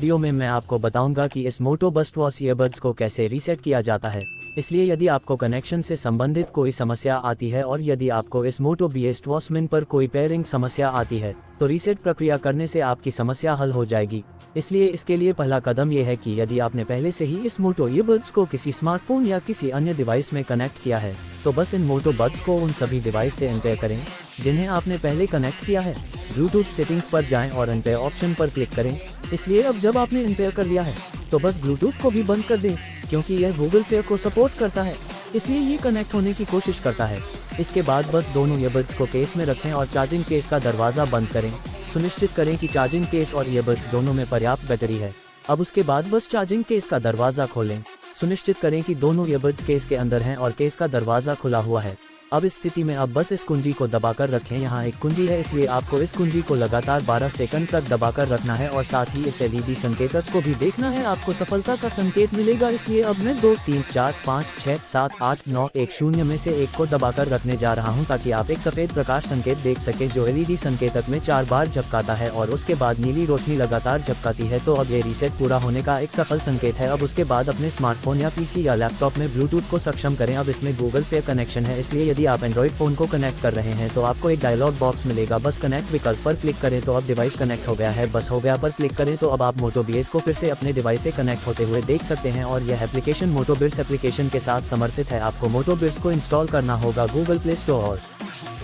Video में मैं आपको बताऊंगा कि इस मोटो बस्ट वॉश ईयरबड्स को कैसे रीसेट किया जाता है। इसलिए यदि आपको कनेक्शन से संबंधित कोई समस्या आती है और यदि आपको इस मोटो बेस्ट वॉश मिन पर कोई पेयरिंग समस्या आती है तो रीसेट प्रक्रिया करने से आपकी समस्या हल हो जाएगी। इसलिए इसके लिए पहला कदम यह है कि यदि आपने पहले से ही इस मोटो ईयरबड्स को किसी स्मार्टफोन या किसी अन्य डिवाइस में कनेक्ट किया है तो बस इन मोटो बड्स को उन सभी डिवाइस से अनपेयर करें जिन्हें आपने पहले कनेक्ट किया है। ब्लूटूथ सेटिंग्स पर जाएं और अनपेयर ऑप्शन पर क्लिक करें। इसलिए अब जब आपने अनपेयर कर लिया है तो बस ब्लूटूथ को भी बंद कर दें क्योंकि यह गूगल पेयर को सपोर्ट करता है, इसलिए ये कनेक्ट होने की कोशिश करता है। इसके बाद बस दोनों ईयरबड्स को केस में रखें और चार्जिंग केस का दरवाज़ा बंद करें। सुनिश्चित करें कि चार्जिंग केस और ईयरबड्स दोनों में पर्याप्त बैटरी है। अब उसके बाद बस चार्जिंग केस का दरवाज़ा खोलें। सुनिश्चित करें कि दोनों ईयरबड्स केस के अंदर हैं और केस का दरवाज़ा खुला हुआ है। अब इस स्थिति में अब बस इस कुंजी को दबाकर रखें। यहाँ एक कुंजी है इसलिए आपको इस कुंजी को लगातार 12 सेकंड तक दबाकर रखना है और साथ ही इस एलईडी संकेतक को भी देखना है। आपको सफलता का संकेत मिलेगा। इसलिए अब मैं 2 3 4 5 6 7 8 9 1 0 में से एक को दबाकर रखने जा रहा हूँ ताकि आप एक सफेद प्रकाश संकेत देख सकें जो एलईडी संकेतक में 4 बार झपकाता है और उसके बाद नीली रोशनी लगातार झपकाती है। तो अब ये रीसेट पूरा होने का एक सफल संकेत है। अब उसके बाद अपने स्मार्टफोन या पीसी या लैपटॉप में ब्लूटूथ को सक्षम करें। अब इसमें गूगल पे कनेक्शन है, इसलिए यदि आप एंड्रॉइड फोन को कनेक्ट कर रहे हैं तो आपको एक डायलॉग बॉक्स मिलेगा। बस कनेक्ट विकल्प पर क्लिक करें तो अब डिवाइस कनेक्ट हो गया है। बस हो गया पर क्लिक करें तो अब आप मोटो बेस को फिर से अपने डिवाइस से कनेक्ट होते हुए देख सकते हैं और यह एप्लीकेशन मोटो बिट्स एप्लीकेशन के साथ समर्थित है। आपको मोटो बिट्स को इंस्टॉल करना होगा गूगल प्ले स्टोर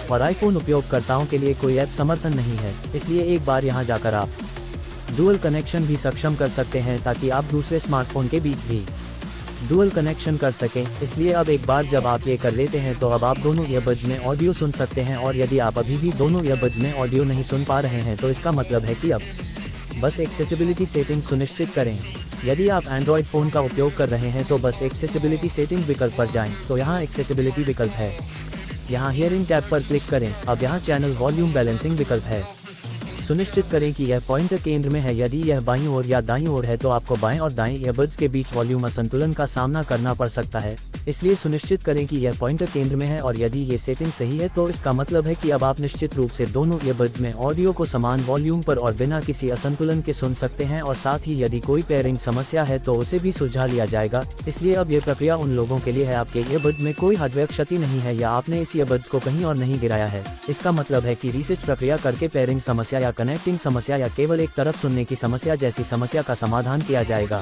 और आईफोन उपयोगकर्ताओं के लिए कोई ऐप समर्थन नहीं है, इसलिए एक बार यहां जाकर आप डुअल कनेक्शन भी सक्षम कर सकते हैं ताकि आप दूसरे स्मार्टफोन के बीच भी डुअल कनेक्शन कर सकें। इसलिए अब एक बार जब आप ये कर लेते हैं तो अब आप दोनों ईयरबड्स में ऑडियो सुन सकते हैं और यदि आप अभी भी दोनों ईयरबड्स में ऑडियो नहीं सुन पा रहे हैं तो इसका मतलब है कि अब बस एक्सेसिबिलिटी सेटिंग सुनिश्चित करें। यदि आप एंड्रॉयड फ़ोन का उपयोग कर रहे हैं तो बस एक्सेसिबिलिटी सेटिंग विकल्प पर जाएं तो यहाँ एक्सेसिबिलिटी विकल्प है। यहाँ हियरिंग टैब पर क्लिक करें। अब यहाँ चैनल वॉल्यूम बैलेंसिंग विकल्प है। सुनिश्चित करें कि यह पॉइंटर केंद्र में है। यदि यह बाईं ओर या दाईं ओर है तो आपको बाएं और दाएं ईयरबड्स के बीच वॉल्यूम असंतुलन का सामना करना पड़ सकता है, इसलिए सुनिश्चित करें कि यह पॉइंटर केंद्र में है। और यदि ये सेटिंग सही है तो इसका मतलब है कि अब आप निश्चित रूप से दोनों ईयरबड्स में ऑडियो को समान वॉल्यूम पर और बिना किसी असंतुलन के सुन सकते हैं और साथ ही यदि कोई पेयरिंग समस्या है तो उसे भी सुलझा लिया जाएगा। इसलिए अब यह प्रक्रिया उन लोगों के लिए है आपके ईयरबड्स में कोई हार्डवेयर क्षति नहीं है या आपने इस ईयरबड्स को कहीं और नहीं गिराया है। इसका मतलब है कि रीसेट प्रक्रिया करके पेयरिंग समस्या या कनेक्टिंग समस्या या केवल एक तरफ सुनने की समस्या जैसी समस्या का समाधान किया जाएगा।